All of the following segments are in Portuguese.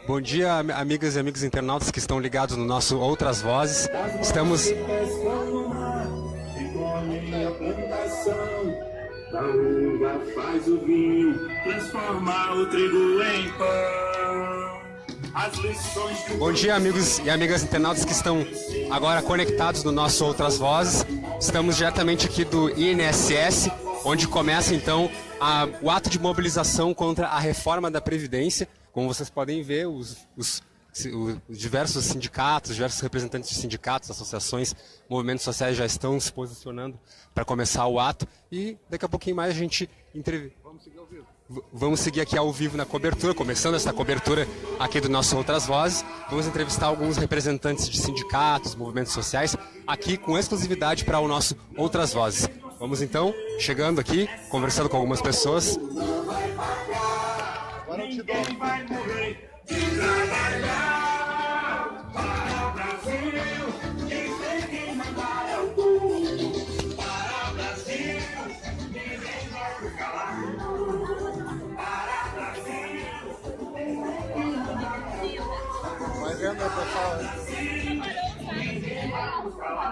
Bom dia, amigas e amigos internautas que estão ligados no nosso Outras Vozes. Estamos... A uva faz o vinho, transformar o trigo em pão. As lições que... Bom dia, amigos e amigas internautas que estão agora conectados no nosso Outras Vozes. Estamos diretamente aqui do INSS, onde começa então o ato de mobilização contra a reforma da Previdência. Como vocês podem ver, os diversos sindicatos, diversos representantes de sindicatos, associações, movimentos sociais já estão se posicionando para começar o ato e daqui a pouquinho mais a gente Vamos seguir aqui ao vivo na cobertura, começando essa cobertura aqui do nosso Outras Vozes. Vamos entrevistar alguns representantes de sindicatos, movimentos sociais, aqui com exclusividade para o nosso Outras Vozes. Vamos então, chegando aqui, conversando com algumas pessoas. ninguém vai morrer de trabalhar para o Brasil. Quem tem que mandar é o povo. Para o Brasil, ninguém vai ficar lá. Para o Brasil, Mas é, meu pessoal. ninguém vai ficar lá.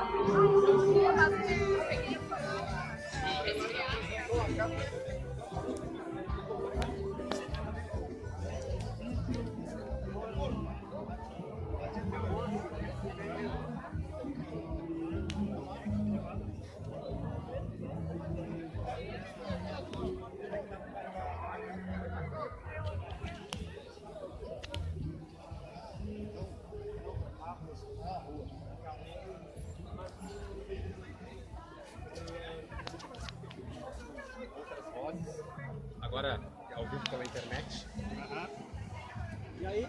Agora ao vivo pela internet. E aí?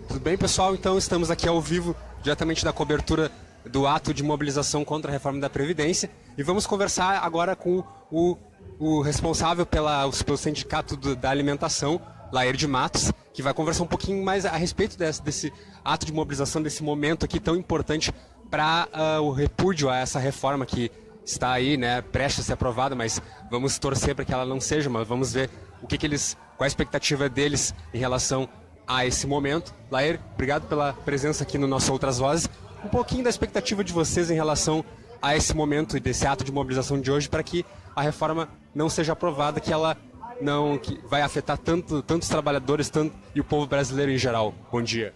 Tudo bem, pessoal? Então estamos aqui ao vivo, diretamente da cobertura do ato de mobilização contra a reforma da Previdência. E vamos conversar agora com o responsável pelo Sindicato da Alimentação, Laer de Matos, que vai conversar um pouquinho mais a respeito desse ato de mobilização, desse momento aqui tão importante para o repúdio a essa reforma que está aí, né, prestes a ser aprovada, mas vamos torcer para que ela não seja, mas vamos ver qual a expectativa deles em relação a esse momento. Laer, obrigado pela presença aqui no nosso Outras Vozes. Um pouquinho da expectativa de vocês em relação a esse momento e desse ato de mobilização de hoje para que a reforma não seja aprovada, que vai afetar tantos trabalhadores e o povo brasileiro em geral. Bom dia.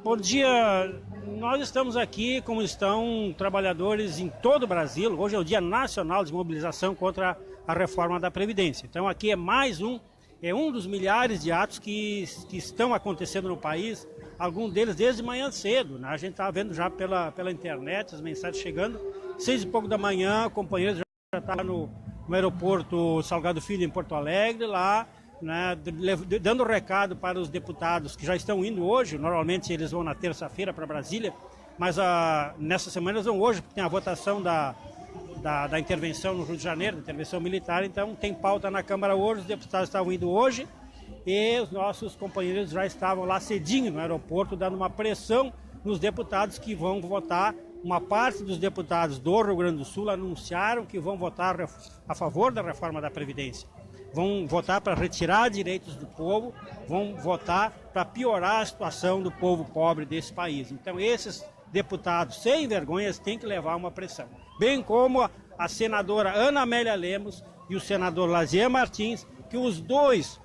Bom dia, nós estamos aqui como estão trabalhadores em todo o Brasil. Hoje é o Dia Nacional de Mobilização contra a Reforma da Previdência. Então aqui é um dos milhares de atos que estão acontecendo no país, alguns deles desde manhã cedo, né? A gente está vendo já pela internet as mensagens chegando, 6 e pouco da manhã, companheiros já estão no aeroporto Salgado Filho em Porto Alegre, lá, né, dando recado para os deputados que já estão indo hoje. Normalmente eles vão na terça-feira para Brasília, mas nessa semana eles vão hoje, porque tem a votação da intervenção no Rio de Janeiro, da intervenção militar, então tem pauta na Câmara hoje, os deputados estavam indo hoje e os nossos companheiros já estavam lá cedinho no aeroporto, dando uma pressão nos deputados que vão votar. Uma parte dos deputados do Rio Grande do Sul anunciaram que vão votar a favor da reforma da Previdência. Vão votar para retirar direitos do povo, vão votar para piorar a situação do povo pobre desse país. Então esses deputados sem vergonhas têm que levar uma pressão. Bem como a senadora Ana Amélia Lemos e o senador Lazier Martins, que os dois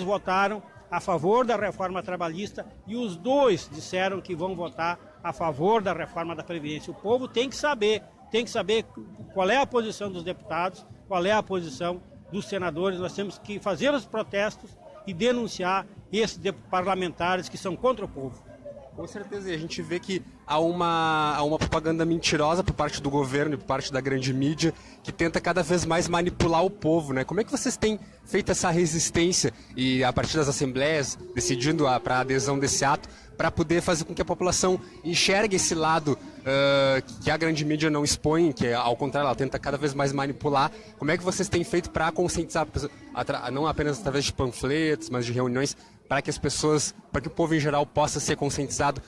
votaram a favor da reforma trabalhista e os dois disseram que vão votar a favor da reforma da Previdência. O povo tem que saber qual é a posição dos deputados, qual é a posição dos senadores. Nós temos que fazer os protestos e denunciar esses parlamentares que são contra o povo. Com certeza, e a gente vê que há uma propaganda mentirosa por parte do governo e por parte da grande mídia que tenta cada vez mais manipular o povo, né? Como é que vocês têm feito essa resistência e a partir das assembleias decidindo para a adesão desse ato para poder fazer com que a população enxergue esse lado que a grande mídia não expõe, que ao contrário ela tenta cada vez mais manipular? Como é que vocês têm feito para conscientizar, não apenas através de panfletos, mas de reuniões, para que o povo em geral possa ser conscientizado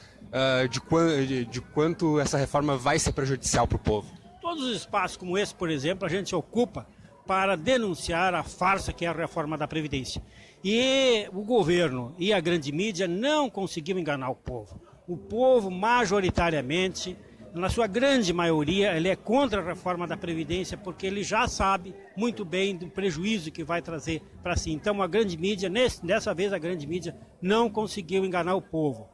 de quanto essa reforma vai ser prejudicial para o povo? Todos os espaços como esse, por exemplo, a gente ocupa para denunciar a farsa que é a reforma da Previdência. E o governo e a grande mídia não conseguiram enganar o povo. O povo, majoritariamente, na sua grande maioria, ele é contra a reforma da Previdência porque ele já sabe muito bem do prejuízo que vai trazer para si. Então, a grande mídia, dessa vez, a grande mídia não conseguiu enganar o povo.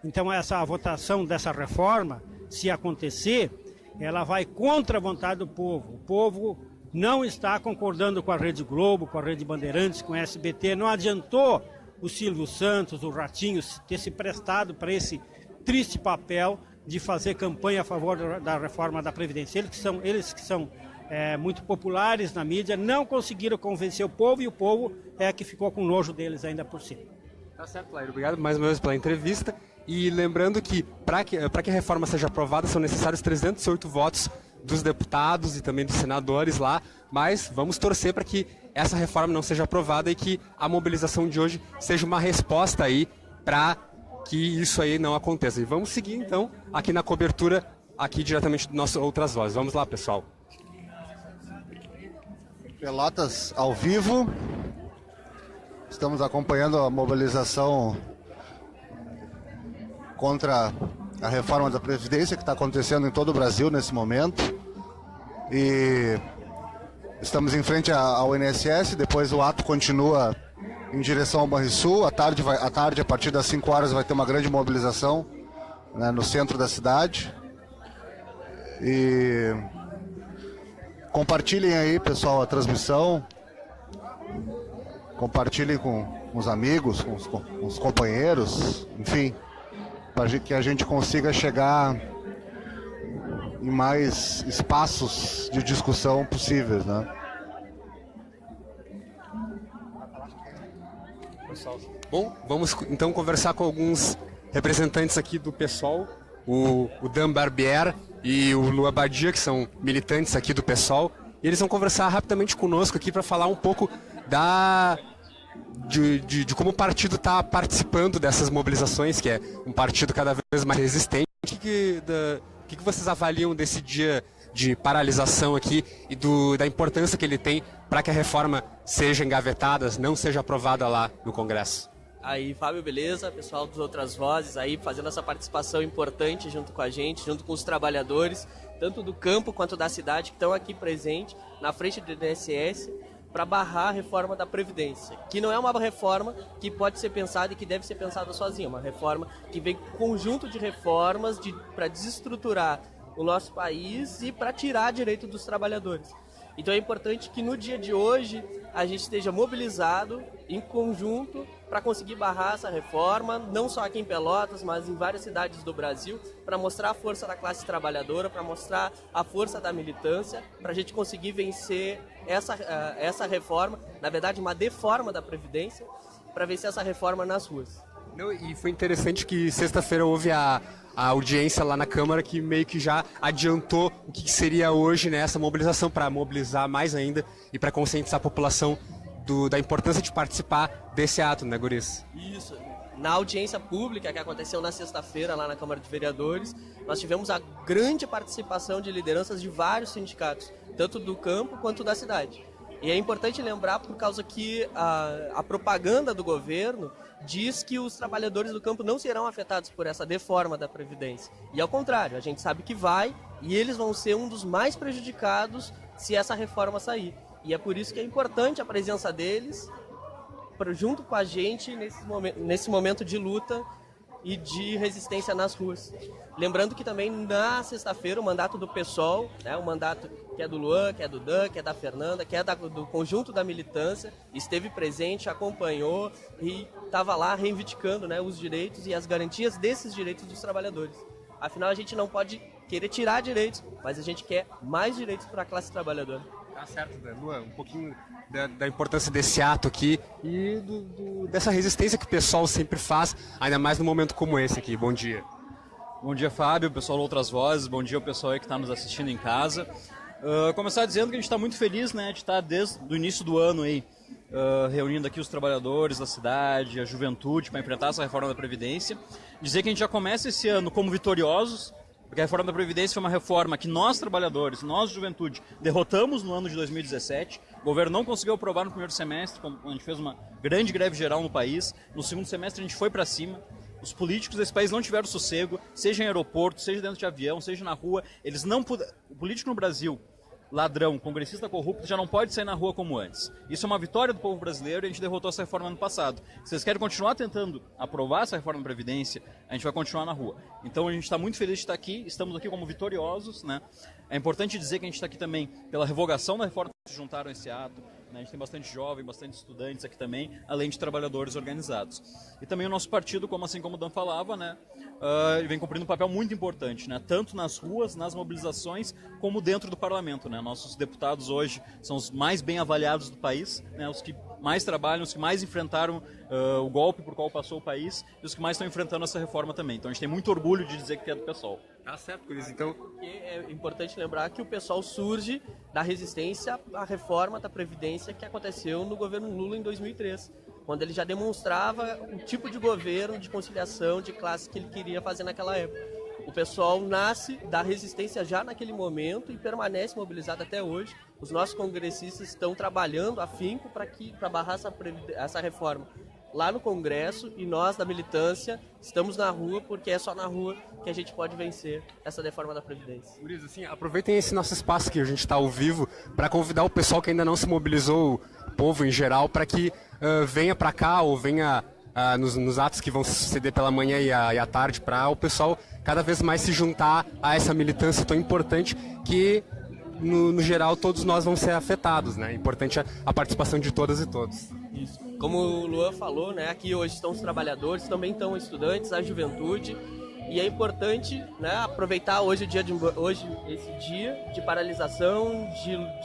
Então, essa votação dessa reforma, se acontecer, ela vai contra a vontade do povo. O povo não está concordando com a Rede Globo, com a Rede Bandeirantes, com a SBT. Não adiantou o Silvio Santos, o Ratinho, ter se prestado para esse triste papel de fazer campanha a favor da reforma da Previdência. Eles que são muito populares na mídia, não conseguiram convencer o povo, e o povo é que ficou com nojo deles ainda por cima. Tá certo, Lairo. Obrigado mais uma vez pela entrevista. E lembrando que para que a reforma seja aprovada são necessários 308 votos dos deputados e também dos senadores lá, mas vamos torcer para que essa reforma não seja aprovada e que a mobilização de hoje seja uma resposta aí para que isso aí não aconteça. E vamos seguir então aqui na cobertura, aqui diretamente do nosso Outras Vozes. Vamos lá, pessoal. Pelotas ao vivo. Estamos acompanhando a mobilização contra a reforma da Previdência que está acontecendo em todo o Brasil nesse momento. E estamos em frente ao INSS, depois o ato continua em direção ao Banrisul. À tarde, a partir das 5 horas, vai ter uma grande mobilização, né, no centro da cidade. E compartilhem aí, pessoal, a transmissão. Compartilhem com os amigos, com os companheiros, enfim, para que a gente consiga chegar em mais espaços de discussão possíveis, né? Bom, vamos então conversar com alguns representantes aqui do PSOL, o Dan Barbier e o Lu Abadia, que são militantes aqui do PSOL, e eles vão conversar rapidamente conosco aqui para falar um pouco de como o partido está participando dessas mobilizações, que é um partido cada vez mais resistente. O que vocês avaliam desse dia de paralisação aqui e da importância que ele tem para que a reforma seja engavetada, não seja aprovada lá no Congresso? Aí, Fábio, beleza? Pessoal dos Outras Vozes aí fazendo essa participação importante junto com a gente, junto com os trabalhadores, tanto do campo quanto da cidade, que estão aqui presentes na frente do INSS, para barrar a reforma da Previdência, que não é uma reforma que pode ser pensada e que deve ser pensada sozinha, uma reforma que vem com um conjunto de reformas para desestruturar o nosso país e para tirar direito dos trabalhadores. Então é importante que no dia de hoje a gente esteja mobilizado em conjunto para conseguir barrar essa reforma, não só aqui em Pelotas, mas em várias cidades do Brasil, para mostrar a força da classe trabalhadora, para mostrar a força da militância, para a gente conseguir vencer essa reforma, na verdade uma deforma da Previdência, para vencer essa reforma nas ruas. E foi interessante que sexta-feira houve a audiência lá na Câmara que meio que já adiantou o que seria hoje, né, essa mobilização, para mobilizar mais ainda e para conscientizar a população da importância de participar desse ato, né, Guris? Isso. Na audiência pública que aconteceu na sexta-feira lá na Câmara de Vereadores, nós tivemos a grande participação de lideranças de vários sindicatos, tanto do campo quanto da cidade. E é importante lembrar por causa que a propaganda do governo diz que os trabalhadores do campo não serão afetados por essa deforma da Previdência. E ao contrário, a gente sabe que vai, e eles vão ser um dos mais prejudicados se essa reforma sair. E é por isso que é importante a presença deles junto com a gente nesse momento de luta e de resistência nas ruas. Lembrando que também na sexta-feira o mandato do PSOL, né, o mandato que é do Luan, que é do Dan, que é da Fernanda, que é do conjunto da militância, esteve presente, acompanhou e estava lá reivindicando, né, os direitos e as garantias desses direitos dos trabalhadores. Afinal, a gente não pode querer tirar direitos, mas a gente quer mais direitos para a classe trabalhadora. Tá certo, Luan, um pouquinho da importância desse ato aqui e dessa resistência que o pessoal sempre faz, ainda mais num momento como esse aqui. Bom dia. Bom dia, Fábio, pessoal do Outras Vozes, bom dia ao pessoal aí que está nos assistindo em casa. Começar dizendo que a gente está muito feliz, né, de estar desde o início do ano aí, reunindo aqui os trabalhadores da cidade, a juventude, para enfrentar essa reforma da Previdência. Dizer que a gente já começa esse ano como vitoriosos, Porque a reforma da Previdência foi uma reforma que nós, trabalhadores, nós, juventude, derrotamos no ano de 2017. O governo não conseguiu aprovar no primeiro semestre, quando a gente fez uma grande greve geral no país. No segundo semestre a gente foi para cima. Os políticos desse país não tiveram sossego, seja em aeroporto, seja dentro de avião, seja na rua. Eles não puderam. O político no Brasil, ladrão, congressista corrupto, já não pode sair na rua como antes. Isso é uma vitória do povo brasileiro e a gente derrotou essa reforma ano passado. Se vocês querem continuar tentando aprovar essa reforma da Previdência, a gente vai continuar na rua. Então a gente está muito feliz de estar aqui, estamos aqui como vitoriosos, né? É importante dizer que a gente está aqui também pela revogação da reforma que se juntaram a esse ato. Né? A gente tem bastante jovem, bastante estudantes aqui também, além de trabalhadores organizados. E também o nosso partido, assim como o Dan falava, né? Vem cumprindo um papel muito importante, né? Tanto nas ruas, nas mobilizações, como dentro do parlamento. Né? Nossos deputados hoje são os mais bem avaliados do país, né? Os que mais trabalham, os que mais enfrentaram o golpe por qual passou o país e os que mais estão enfrentando essa reforma também. Então a gente tem muito orgulho de dizer que é do PSOL. Tá certo, por isso. Então, É importante lembrar que o PSOL surge da resistência à reforma da Previdência que aconteceu no governo Lula em 2003, quando ele já demonstrava o tipo de governo, de conciliação, de classe que ele queria fazer naquela época. O PSOL nasce da resistência já naquele momento e permanece mobilizado até hoje. Os nossos congressistas estão trabalhando afinco para barrar essa reforma lá no Congresso, e nós da militância estamos na rua, porque é só na rua que a gente pode vencer essa reforma da Previdência. por isso, assim, aproveitem esse nosso espaço que a gente está ao vivo para convidar o pessoal que ainda não se mobilizou, o povo em geral, para que venha para cá ou venha nos atos que vão suceder pela manhã e à tarde, para o pessoal cada vez mais se juntar a essa militância tão importante que, no geral, todos nós vamos ser afetados, né? É importante a participação de todas e todos. Isso. Como o Luan falou, né, aqui hoje estão os trabalhadores, também estão estudantes, a juventude, e é importante, né, aproveitar hoje esse dia de paralisação,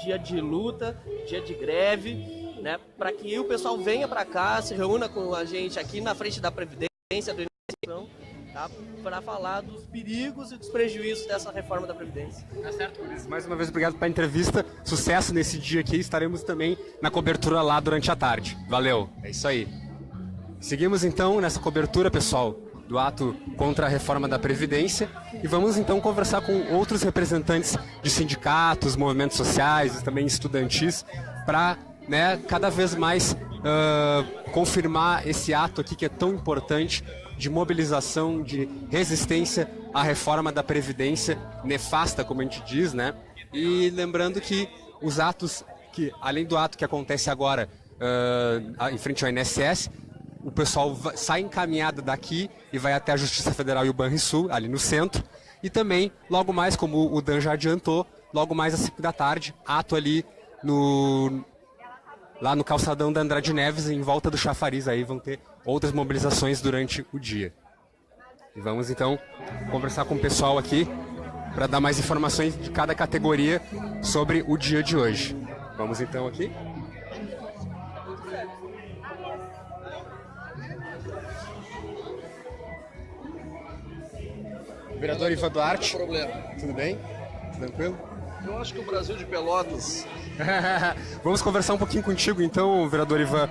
dia de luta, dia de greve, né, para que o pessoal venha para cá, se reúna com a gente aqui na frente da Previdência, do INSS, tá, para falar dos perigos e dos prejuízos dessa reforma da Previdência. Tá certo, por isso. Mais uma vez, obrigado pela entrevista. Sucesso nesse dia aqui. Estaremos também na cobertura lá durante a tarde. Valeu. É isso aí. Seguimos então nessa cobertura, pessoal, do ato contra a reforma da Previdência, e vamos então conversar com outros representantes de sindicatos, movimentos sociais e também estudantis para, né, cada vez mais confirmar esse ato aqui que é tão importante de mobilização, de resistência à reforma da Previdência, nefasta, como a gente diz, né? E lembrando que os atos, que além do ato que acontece agora em frente ao INSS, o pessoal sai encaminhado daqui e vai até a Justiça Federal e o Banrisul, ali no centro, e também, logo mais, como o Dan já adiantou, logo mais às 5 da tarde, ato ali lá no calçadão da Andrade Neves, em volta do Chafariz, aí vão ter outras mobilizações durante o dia. E vamos então conversar com o pessoal aqui para dar mais informações de cada categoria sobre o dia de hoje. Vamos então aqui. Vereador Ivan Duarte. Problema. Tudo bem? Tranquilo? Eu acho que o Brasil de Pelotas. Vamos conversar um pouquinho contigo então, vereador Ivan,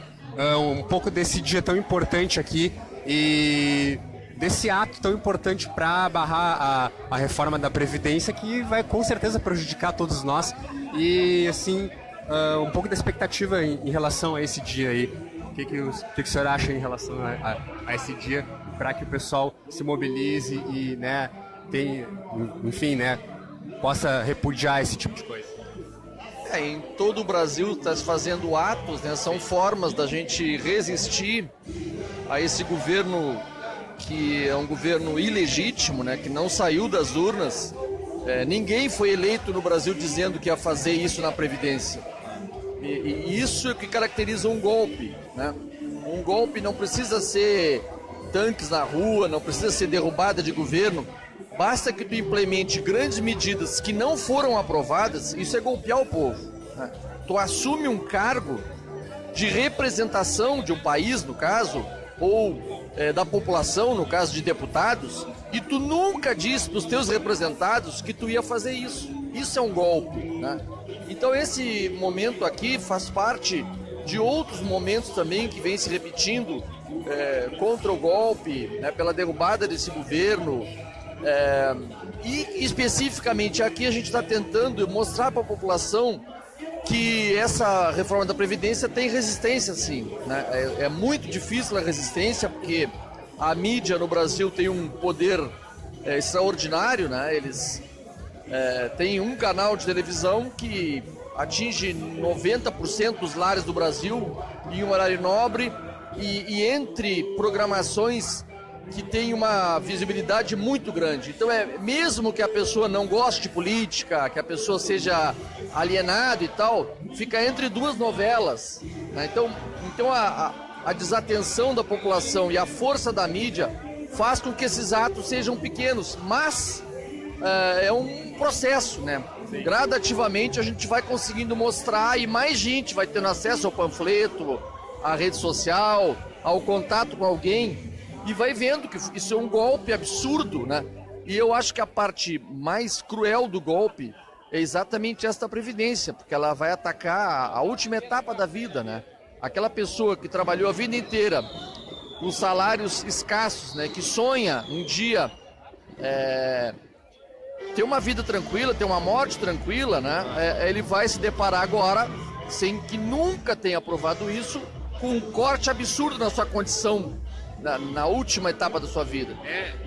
um pouco desse dia tão importante aqui e desse ato tão importante para barrar a reforma da Previdência, que vai com certeza prejudicar todos nós, e assim, um pouco da expectativa em relação a esse dia aí. O que o senhor acha em relação a esse dia, para que o pessoal se mobilize e, né, enfim, né, possa repudiar esse tipo de coisa? Em todo o Brasil está se fazendo atos, né? São formas da gente resistir a esse governo que é um governo ilegítimo, né? Que não saiu das urnas. Ninguém foi eleito no Brasil dizendo que ia fazer isso na Previdência. E isso é o que caracteriza um golpe, né? Um golpe não precisa ser tanques na rua, não precisa ser derrubada de governo. Basta que tu implemente grandes medidas que não foram aprovadas, isso é golpear o povo, né? Tu assume um cargo de representação de um país, no caso, ou da população, no caso de deputados, e tu nunca diz para os teus representados que tu ia fazer isso. Isso é um golpe, né? Então esse momento aqui faz parte de outros momentos também que vem se repetindo contra o golpe, né, pela derrubada desse governo. E especificamente aqui a gente está tentando mostrar para a população que essa reforma da Previdência tem resistência, sim, né? É muito difícil a resistência, porque a mídia no Brasil tem um poder extraordinário, né? Eles têm um canal de televisão que atinge 90% dos lares do Brasil em um horário nobre e entre programações que tem uma visibilidade muito grande. Então, mesmo que a pessoa não goste de política, que a pessoa seja alienado e tal, fica entre duas novelas, né? Então a desatenção da população e a força da mídia faz com que esses atos sejam pequenos, mas é um processo, né? Gradativamente a gente vai conseguindo mostrar e mais gente vai tendo acesso ao panfleto, à rede social, ao contato com alguém, e vai vendo que isso é um golpe absurdo, né? E eu acho que a parte mais cruel do golpe é exatamente esta Previdência, porque ela vai atacar a última etapa da vida, né? Aquela pessoa que trabalhou a vida inteira com salários escassos, né? Que sonha um dia ter uma vida tranquila, ter uma morte tranquila, né? Ele vai se deparar agora, sem que nunca tenha provado isso, com um corte absurdo na sua condição na última etapa da sua vida.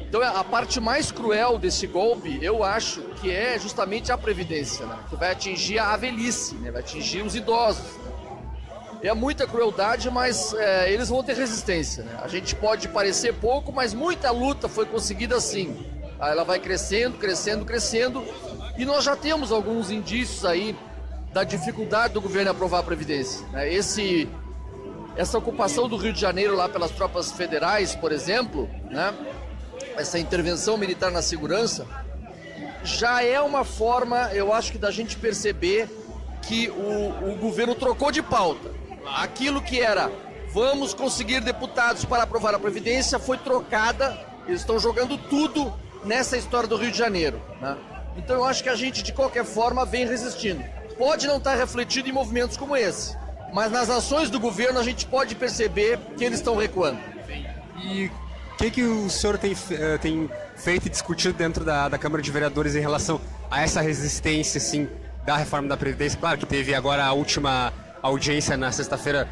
Então a parte mais cruel desse golpe, eu acho que é justamente a Previdência, né? Que vai atingir a velhice, né? Vai atingir os idosos. É muita crueldade, mas eles vão ter resistência, né? A gente pode parecer pouco, mas muita luta foi conseguida assim. Ela vai crescendo, crescendo, crescendo, e nós já temos alguns indícios aí da dificuldade do governo aprovar a Previdência, né? Essa ocupação do Rio de Janeiro lá pelas tropas federais, por exemplo, né? Essa intervenção militar na segurança, já é uma forma, eu acho que da gente perceber que o governo trocou de pauta. Aquilo que era, vamos conseguir deputados para aprovar a Previdência, foi trocada, eles estão jogando tudo nessa história do Rio de Janeiro, né? Então eu acho que a gente, de qualquer forma, vem resistindo. Pode não estar refletido em movimentos como esse, mas nas ações do governo a gente pode perceber que eles estão recuando. E o que o senhor tem feito e discutido dentro da Câmara de Vereadores em relação a essa resistência, assim, da reforma da Previdência? Claro que teve agora a última audiência na sexta-feira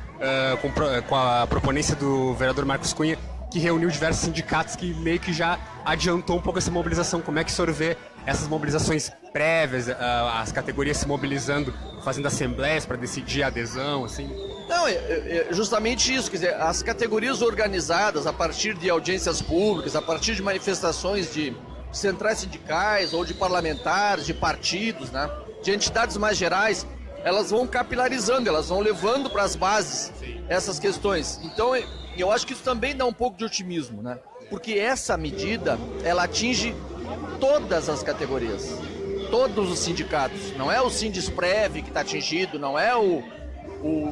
com a proponência do vereador Marcos Cunha, que reuniu diversos sindicatos, que meio que já adiantou um pouco essa mobilização. Como é que o senhor vê essas mobilizações prévias, as categorias se mobilizando, fazendo assembleias para decidir a adesão, assim? Não, é justamente isso, quer dizer, as categorias organizadas a partir de audiências públicas, a partir de manifestações de centrais sindicais ou de parlamentares, de partidos, né, de entidades mais gerais, elas vão capilarizando, elas vão levando para as bases essas questões. Então, eu acho que isso também dá um pouco de otimismo, né? Porque essa medida, ela atinge todas as categorias, todos os sindicatos. Não é o Sindesprev que está atingido, não é o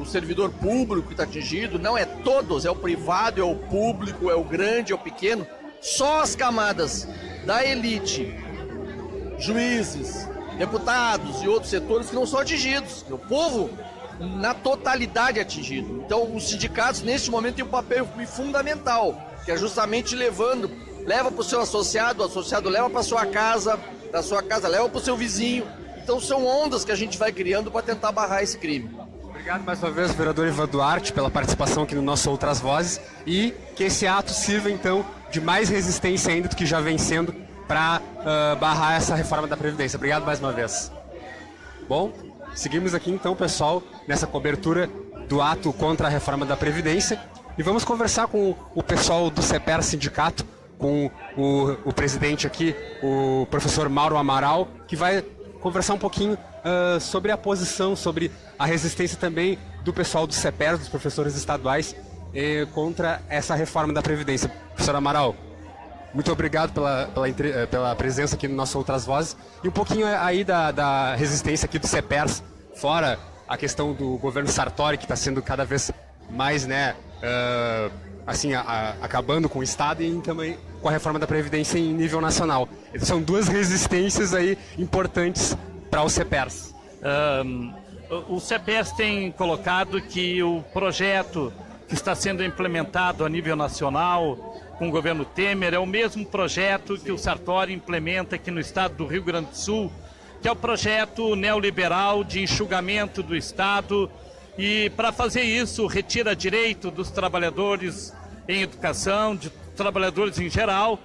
servidor público que está atingido, não, é todos, é o privado, é o público, é o grande, é o pequeno. Só as camadas da elite, juízes, deputados e outros setores que não são atingidos. O povo, na totalidade, é atingido. Então, os sindicatos, neste momento, têm um papel fundamental, que é justamente leva para o seu associado, o associado leva para sua casa, da sua casa leva para o seu vizinho. Então, são ondas que a gente vai criando para tentar barrar esse crime. Obrigado mais uma vez, vereador Ivan Duarte, pela participação aqui no nosso Outras Vozes, e que esse ato sirva, então, de mais resistência ainda do que já vem sendo para barrar essa reforma da Previdência. Obrigado mais uma vez. Bom, seguimos aqui então, pessoal, nessa cobertura do ato contra a reforma da Previdência, e vamos conversar com o pessoal do CEPER Sindicato, com o presidente aqui, o professor Mauro Amaral, que vai conversar um pouquinho sobre a posição, sobre a resistência também do pessoal do CEPER, dos professores estaduais, contra essa reforma da Previdência. Professor Amaral, muito obrigado pela presença aqui no nosso Outras Vozes, e um pouquinho aí da resistência aqui do CEPERS, fora a questão do governo Sartori, que está sendo cada vez mais, né, acabando com o Estado, e também com a reforma da Previdência em nível nacional. Então, são duas resistências aí importantes para o CEPERS. O CEPERS tem colocado que o projeto que está sendo implementado a nível nacional com o governo Temer, é o mesmo projeto que o Sartori implementa aqui no estado do Rio Grande do Sul, que é o projeto neoliberal de enxugamento do Estado, e para fazer isso retira direito dos trabalhadores em educação, de trabalhadores em geral,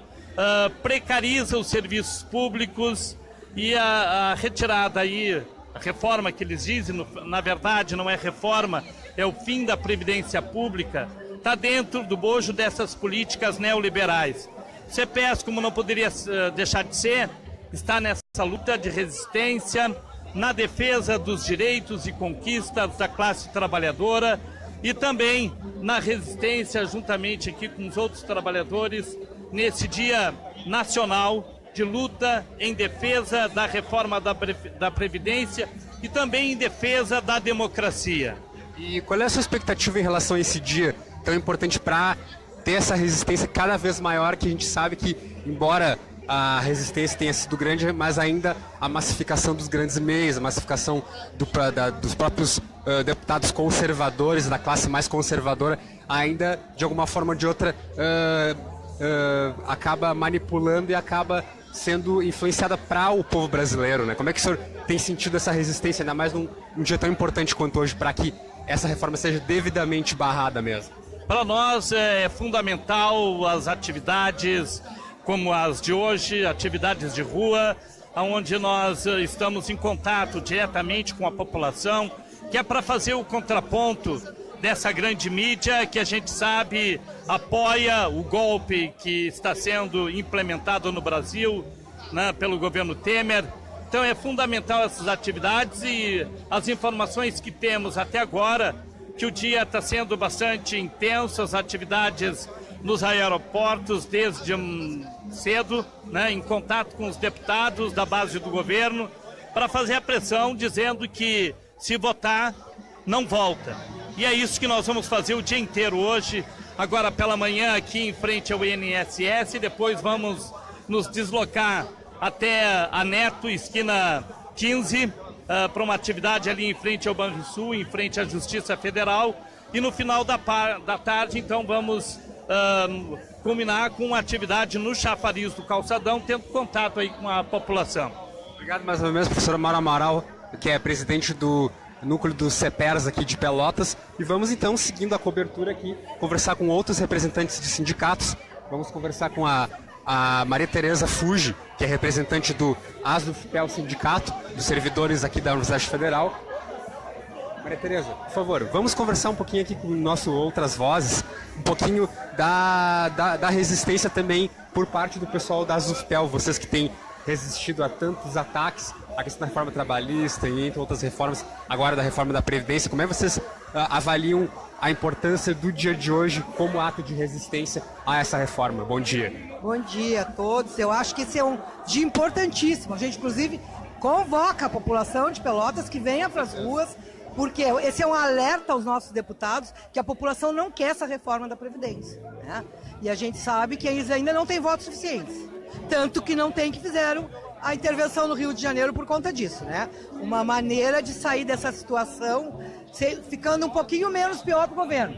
precariza os serviços públicos, e a retirada aí, a reforma que eles dizem, na verdade não é reforma, é o fim da Previdência Pública, está dentro do bojo dessas políticas neoliberais. O CPES, como não poderia deixar de ser, está nessa luta de resistência, na defesa dos direitos e conquistas da classe trabalhadora e também na resistência, juntamente aqui com os outros trabalhadores, nesse Dia Nacional de luta em defesa da reforma da Previdência e também em defesa da democracia. E qual é a sua expectativa em relação a esse dia tão importante para ter essa resistência cada vez maior, que a gente sabe que, embora a resistência tenha sido grande, mas ainda a massificação dos grandes meios, a massificação dos próprios deputados conservadores, da classe mais conservadora, ainda, de alguma forma ou de outra, acaba manipulando e acaba sendo influenciada para o povo brasileiro, né? Como é que o senhor tem sentido essa resistência, ainda mais num dia tão importante quanto hoje, para que essa reforma seja devidamente barrada mesmo? Para nós é fundamental as atividades como as de hoje, atividades de rua, onde nós estamos em contato diretamente com a população, que é para fazer o contraponto dessa grande mídia que a gente sabe apoia o golpe que está sendo implementado no Brasil, né, pelo governo Temer. Então é fundamental essas atividades, e as informações que temos até agora, que o dia está sendo bastante intenso, as atividades nos aeroportos desde cedo, né, em contato com os deputados da base do governo, para fazer a pressão dizendo que se votar, não volta. E é isso que nós vamos fazer o dia inteiro hoje, agora pela manhã aqui em frente ao INSS, depois vamos nos deslocar até a Neto, esquina 15, para uma atividade ali em frente ao Banrisul, em frente à Justiça Federal, e no final da tarde, então, vamos culminar com uma atividade no chafariz do Calçadão, tendo contato aí com a população. Obrigado mais uma vez, professor Mauro Amaral, que é presidente do núcleo do CEPERS aqui de Pelotas, e vamos então, seguindo a cobertura aqui, conversar com outros representantes de sindicatos. Vamos conversar com a Maria Tereza Fuji, que é representante do ASUFPEL Sindicato, dos servidores aqui da Universidade Federal. Maria Tereza, por favor, vamos conversar um pouquinho aqui com o nosso Outras Vozes, um pouquinho da resistência também por parte do pessoal da ASUFPEL, vocês que têm resistido a tantos ataques, a questão da reforma trabalhista e entre outras reformas, agora da reforma da Previdência. Como é que vocês avaliam a importância do dia de hoje como ato de resistência a essa reforma? Bom dia. Bom dia a todos. Eu acho que esse é um dia importantíssimo. A gente, inclusive, convoca a população de Pelotas que venha para as ruas, porque esse é um alerta aos nossos deputados que a população não quer essa reforma da Previdência, né? E a gente sabe que eles ainda não têm votos suficientes. Tanto que não tem, que fizeram a intervenção no Rio de Janeiro por conta disso, né? Uma maneira de sair dessa situação ficando um pouquinho menos pior para o governo,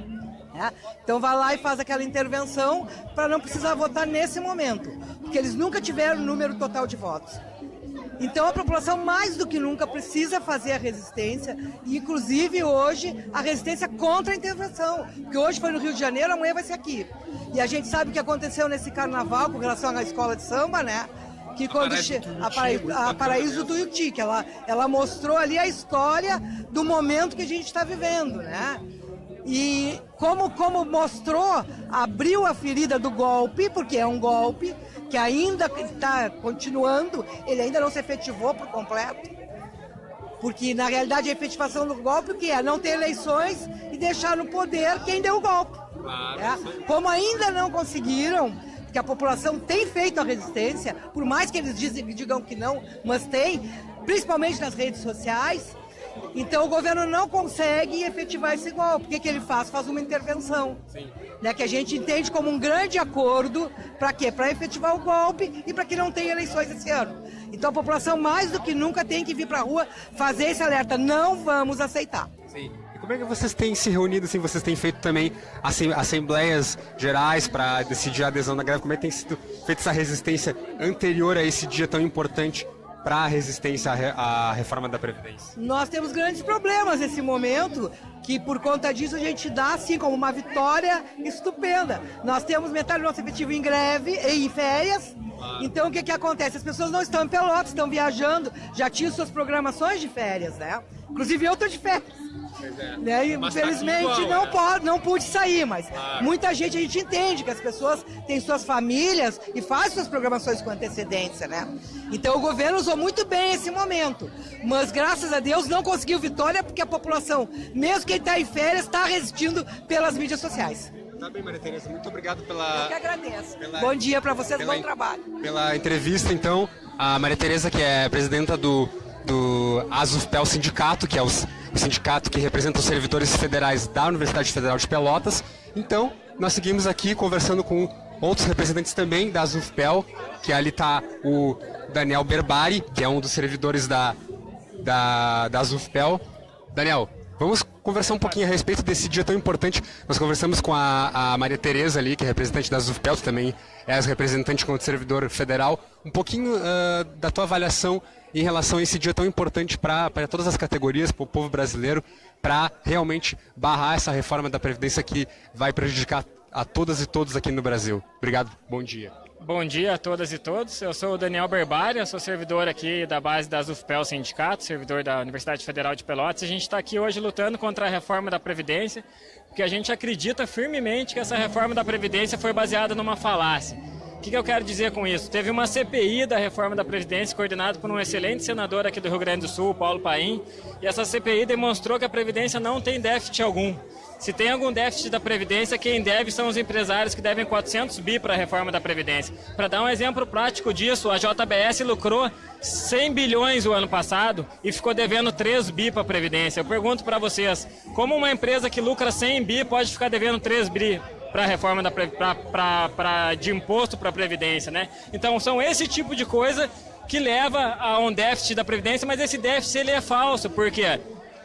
né? Então vai lá e faz aquela intervenção para não precisar votar nesse momento, porque eles nunca tiveram o número total de votos. Então a população mais do que nunca precisa fazer a resistência, e inclusive hoje a resistência contra a intervenção, porque hoje foi no Rio de Janeiro, amanhã vai ser aqui. E a gente sabe o que aconteceu nesse carnaval com relação à escola de samba, né? Que quando a Paraíso do Tuiuti, que ela mostrou ali a história do momento que a gente está vivendo, né? E como mostrou, abriu a ferida do golpe, porque é um golpe que ainda está continuando, ele ainda não se efetivou por completo, porque na realidade a efetivação do golpe, o que é? Não ter eleições e deixar no poder quem deu o golpe. É? Como ainda não conseguiram, que a população tem feito a resistência, por mais que eles digam que não, mas tem, principalmente nas redes sociais. Então o governo não consegue efetivar esse golpe. O que ele faz? Faz uma intervenção. Né, que a gente entende como um grande acordo. Para quê? Para efetivar o golpe e para que não tenha eleições esse ano. Então a população mais do que nunca tem que vir para a rua fazer esse alerta. Não vamos aceitar. Sim. E como Como é que vocês têm se reunido, assim, vocês têm feito também assembleias gerais para decidir a adesão na greve? Como é que tem sido feita essa resistência anterior a esse dia tão importante para a resistência à reforma da Previdência? Nós temos grandes problemas nesse momento, que por conta disso a gente dá assim como uma vitória estupenda. Nós temos metade do nosso efetivo em greve e em férias. Então o que acontece? As pessoas não estão em Pelotas, estão viajando, já tinham suas programações de férias, né? Inclusive eu estou de férias. Né? E, infelizmente não pude sair, mas muita gente, a gente entende que as pessoas têm suas famílias e fazem suas programações com antecedência, né? Então o governo usou muito bem esse momento, mas graças a Deus não conseguiu vitória porque a população, mesmo quem está em férias, está resistindo pelas mídias sociais. Tá bem, Maria Tereza, muito obrigado pela... Eu que agradeço. Bom dia para vocês, bom trabalho. Pela entrevista, então, a Maria Tereza, que é presidenta do ASUFPEL Sindicato, que é o sindicato que representa os servidores federais da Universidade Federal de Pelotas. Então, nós seguimos aqui conversando com outros representantes também da ASUFPEL, que ali está o Daniel Berbari, que é um dos servidores da ASUFPEL. Daniel, vamos conversar um pouquinho a respeito desse dia tão importante. Nós conversamos com a Maria Tereza ali, que é representante da ASUFPEL, que também é representante como servidor federal. Um pouquinho da tua avaliação em relação a esse dia tão importante para todas as categorias, para o povo brasileiro, para realmente barrar essa reforma da Previdência que vai prejudicar a todas e todos aqui no Brasil. Obrigado, bom dia. Bom dia a todas e todos. Eu sou o Daniel Berbari, eu sou servidor aqui da base da ASUFPEL Sindicato, servidor da Universidade Federal de Pelotas. A gente está aqui hoje lutando contra a reforma da Previdência, porque a gente acredita firmemente que essa reforma da Previdência foi baseada numa falácia. O que eu quero dizer com isso? Teve uma CPI da reforma da Previdência coordenada por um excelente senador aqui do Rio Grande do Sul, Paulo Paim, e essa CPI demonstrou que a Previdência não tem déficit algum. Se tem algum déficit da Previdência, quem deve são os empresários que devem 400 bi para a reforma da Previdência. Para dar um exemplo prático disso, a JBS lucrou 100 bilhões o ano passado e ficou devendo 3 bi para a Previdência. Eu pergunto para vocês, como uma empresa que lucra 100 bi pode ficar devendo 3 bi para a reforma de imposto para a Previdência, né? Então são esse tipo de coisa que leva a um déficit da Previdência, mas esse déficit ele é falso. Por quê?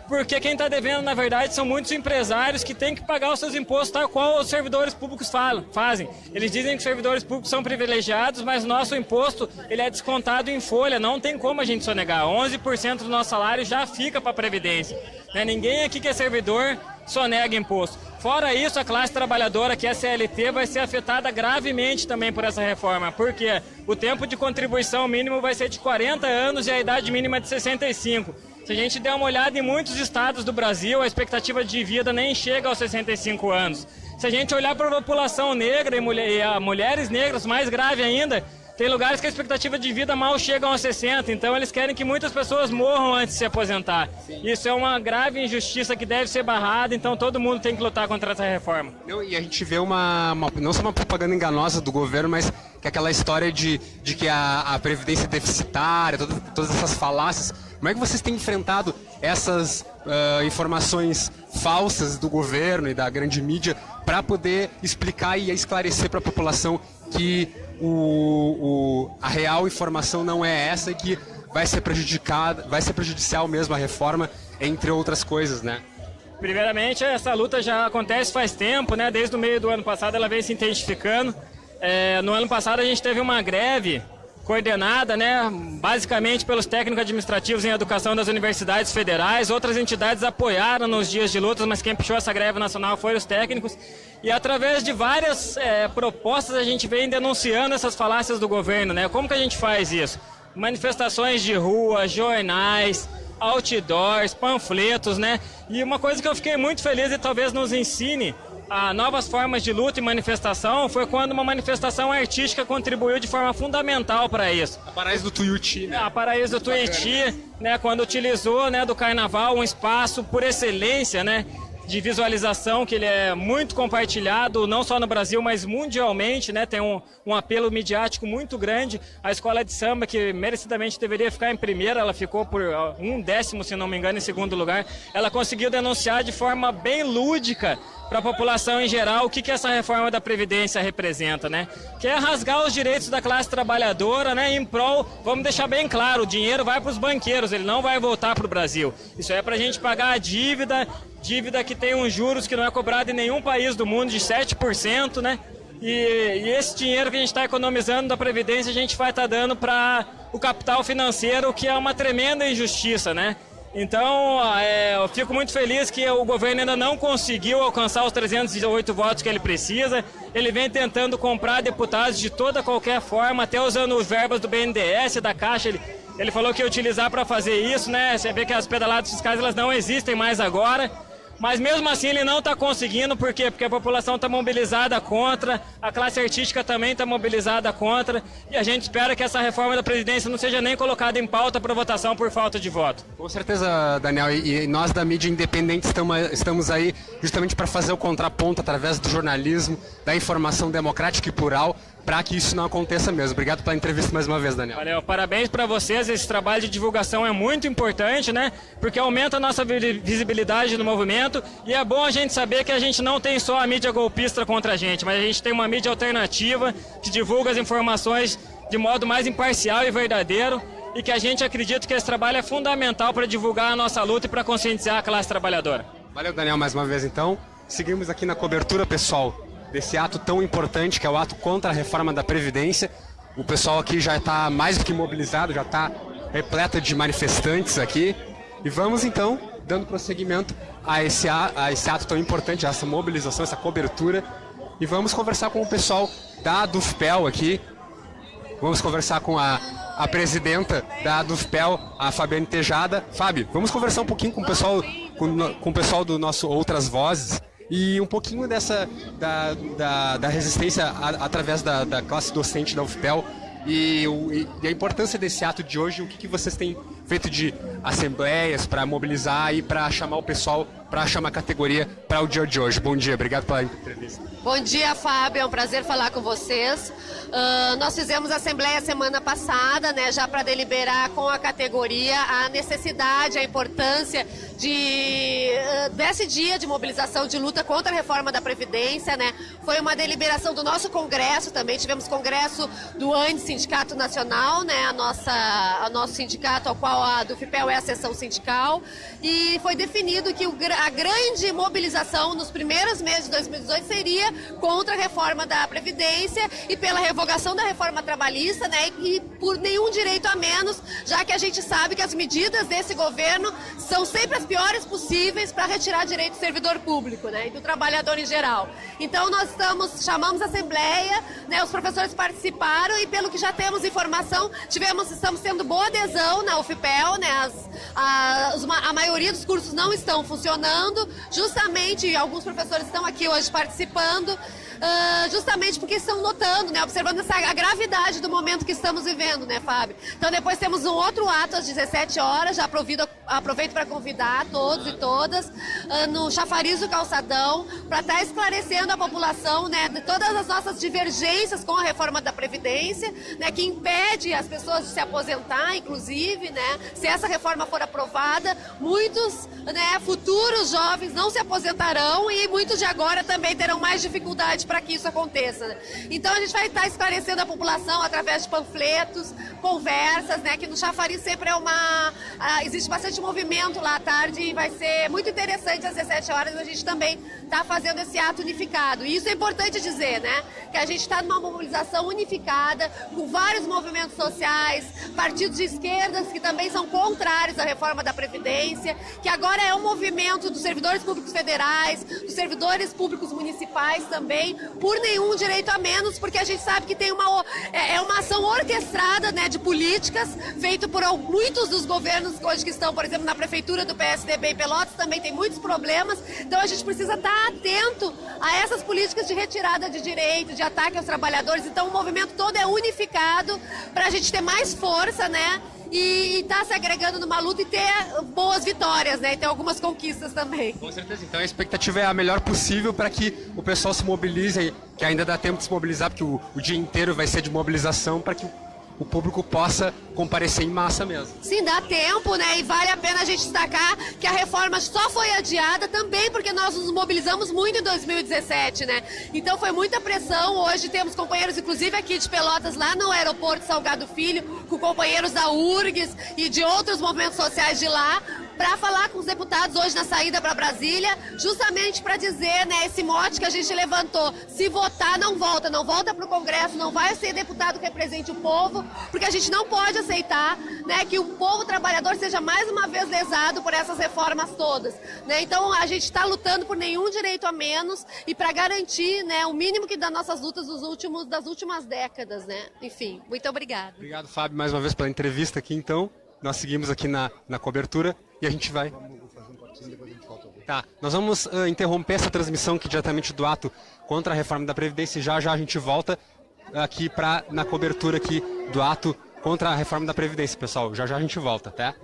Porque quem está devendo, na verdade, são muitos empresários que têm que pagar os seus impostos tal qual os servidores públicos fazem. Eles dizem que os servidores públicos são privilegiados, mas o nosso imposto ele é descontado em folha, não tem como a gente sonegar. 11% do nosso salário já fica para a Previdência. Né? Ninguém aqui que é servidor sonega imposto. Fora isso, a classe trabalhadora, que é CLT, vai ser afetada gravemente também por essa reforma. Por quê? O tempo de contribuição mínimo vai ser de 40 anos e a idade mínima de 65. Se a gente der uma olhada em muitos estados do Brasil, a expectativa de vida nem chega aos 65 anos. Se a gente olhar para a população negra e mulheres negras, mais grave ainda, tem lugares que a expectativa de vida mal chega aos 60, então eles querem que muitas pessoas morram antes de se aposentar. Isso é uma grave injustiça que deve ser barrada, então todo mundo tem que lutar contra essa reforma. E a gente vê não só uma propaganda enganosa do governo, mas que aquela história de que a Previdência é deficitária, todas essas falácias. Como é que vocês têm enfrentado essas informações falsas do governo e da grande mídia para poder explicar e esclarecer para a população que a real informação não é essa e que vai ser prejudicial mesmo a reforma, entre outras coisas, né? Primeiramente, essa luta já acontece faz tempo, né? Desde o meio do ano passado ela vem se intensificando. No ano passado a gente teve uma greve coordenada, né, basicamente pelos técnicos administrativos em educação das universidades federais. Outras entidades apoiaram nos dias de lutas, mas quem puxou essa greve nacional foram os técnicos. E através de várias propostas a gente vem denunciando essas falácias do governo, né? Como que a gente faz isso? Manifestações de rua, jornais, outdoors, panfletos, né? E uma coisa que eu fiquei muito feliz e talvez nos ensine a novas formas de luta e manifestação foi quando uma manifestação artística contribuiu de forma fundamental para isso. A Paraíso do Tuiuti, né? A Paraíso do Tuiuti, né, quando utilizou, né, do carnaval um espaço por excelência, né, de visualização, que ele é muito compartilhado, não só no Brasil, mas mundialmente, né? Tem um apelo midiático muito grande. A escola de samba, que merecidamente deveria ficar em primeira, ela ficou por 1/10, se não me engano, em segundo lugar. Ela conseguiu denunciar de forma bem lúdica para a população em geral o que essa reforma da Previdência representa, né? Que é rasgar os direitos da classe trabalhadora, né? Em prol, vamos deixar bem claro, o dinheiro vai para os banqueiros, ele não vai voltar para o Brasil. Isso é para a gente pagar a dívida que tem uns juros que não é cobrado em nenhum país do mundo de 7%, né? E esse dinheiro que a gente está economizando da Previdência a gente vai estar dando para o capital financeiro, que é uma tremenda injustiça, né? Então, eu fico muito feliz que o governo ainda não conseguiu alcançar os 308 votos que ele precisa. Ele vem tentando comprar deputados de qualquer forma, até usando verbas do BNDES, da Caixa. Ele falou que ia utilizar para fazer isso, né? Você vê que as pedaladas fiscais elas não existem mais agora. Mas mesmo assim ele não está conseguindo, por quê? Porque a população está mobilizada contra, a classe artística também está mobilizada contra, e a gente espera que essa reforma da Previdência não seja nem colocada em pauta para votação por falta de voto. Com certeza, Daniel, e nós da mídia independente estamos aí justamente para fazer o contraponto através do jornalismo, da informação democrática e plural, para que isso não aconteça mesmo. Obrigado pela entrevista mais uma vez, Daniel. Valeu, parabéns para vocês, esse trabalho de divulgação é muito importante, né? Porque aumenta a nossa visibilidade no movimento e é bom a gente saber que a gente não tem só a mídia golpista contra a gente, mas a gente tem uma mídia alternativa que divulga as informações de modo mais imparcial e verdadeiro e que a gente acredita que esse trabalho é fundamental para divulgar a nossa luta e para conscientizar a classe trabalhadora. Valeu, Daniel, mais uma vez então. Seguimos aqui na cobertura, pessoal, desse ato tão importante que é o ato contra a reforma da Previdência. O pessoal aqui já está mais do que mobilizado, já está repleto de manifestantes aqui. E vamos então dando prosseguimento a esse ato tão importante, a essa mobilização, essa cobertura. E vamos conversar com o pessoal da DUFPEL aqui. Vamos conversar com a presidenta da DUFPEL, a Fabiane Tejada. Fábio, vamos conversar um pouquinho com o pessoal do nosso Outras Vozes. E um pouquinho da resistência através da classe docente da UFPEL e a importância desse ato de hoje, o que vocês têm feito de assembleias para mobilizar e para chamar o pessoal, para chamar a categoria para o dia de hoje. Bom dia, obrigado pela entrevista. Bom dia, Fábio, é um prazer falar com vocês. Nós fizemos a assembleia semana passada, né, já para deliberar com a categoria a necessidade, a importância desse dia de mobilização de luta contra a reforma da Previdência, né? Foi uma deliberação do nosso congresso também, tivemos congresso do ANDE, Sindicato Nacional, né? O nosso sindicato, ao qual a DUFPEL é a seção sindical, e foi definido que a grande mobilização nos primeiros meses de 2018 seria contra a reforma da Previdência e pela revogação da reforma trabalhista, né? E por nenhum direito a menos, já que a gente sabe que as medidas desse governo são sempre as piores possíveis para retirar direito do servidor público, né, e do trabalhador em geral. Então nós chamamos a assembleia, né, os professores participaram e pelo que já temos informação, estamos tendo boa adesão na UFPEL, né, a maioria dos cursos não estão funcionando, justamente alguns professores estão aqui hoje participando, justamente porque estão notando, né, observando a gravidade do momento que estamos vivendo, né, Fábio? Então depois temos um outro ato às 17 horas, já aproveito para convidar todos e todas no Chafariz do Calçadão, para estar esclarecendo a população, né, de todas as nossas divergências com a reforma da Previdência, né, que impede as pessoas de se aposentar, inclusive, né, se essa reforma for aprovada, muitos, né, futuros jovens não se aposentarão e muitos de agora também terão mais dificuldade para que isso aconteça, né? Então a gente vai estar esclarecendo a população através de panfletos, conversas, né, que no Chafariz sempre existe bastante movimento lá à tarde e vai ser muito interessante às 17 horas a gente também está fazendo esse ato unificado. E isso é importante dizer, né, que a gente está numa mobilização unificada com vários movimentos sociais, partidos de esquerdas que também são contrários à reforma da Previdência, que agora é um movimento dos servidores públicos federais, dos servidores públicos municipais também, por nenhum direito a menos, porque a gente sabe que tem uma ação orquestrada, né, de políticas feita por muitos dos governos hoje que estão, por exemplo, na prefeitura do PSDB em Pelotas, também tem muitos problemas, então a gente precisa estar atento a essas políticas de retirada de direito, de ataque aos trabalhadores, então o movimento todo é unificado para a gente ter mais força, né, e estar se agregando numa luta e ter boas vitórias, né, e ter algumas conquistas também. Com certeza, então a expectativa é a melhor possível para que o pessoal se mobilize, que ainda dá tempo de se mobilizar, porque o dia inteiro vai ser de mobilização, para que o público possa comparecer em massa mesmo. Sim, dá tempo, né? E vale a pena a gente destacar que a reforma só foi adiada também porque nós nos mobilizamos muito em 2017, né? Então foi muita pressão. Hoje temos companheiros, inclusive aqui de Pelotas, lá no aeroporto Salgado Filho, com companheiros da URGS e de outros movimentos sociais de lá, para falar com os deputados hoje na saída para Brasília, justamente para dizer, né, esse mote que a gente levantou: se votar, não volta para o Congresso, não vai ser deputado que represente o povo, porque a gente não pode aceitar, né, que o povo trabalhador seja mais uma vez lesado por essas reformas todas, né? Então a gente está lutando por nenhum direito a menos e para garantir, né, o mínimo que das nossas lutas das últimas décadas, né? Enfim, muito obrigada. Obrigado, Fábio, mais uma vez pela entrevista aqui, então. Nós seguimos aqui na cobertura e a gente vai... Tá, nós vamos interromper essa transmissão aqui diretamente do ato contra a reforma da Previdência e já a gente volta aqui na cobertura aqui do ato contra a reforma da Previdência, pessoal. Já a gente volta, tá?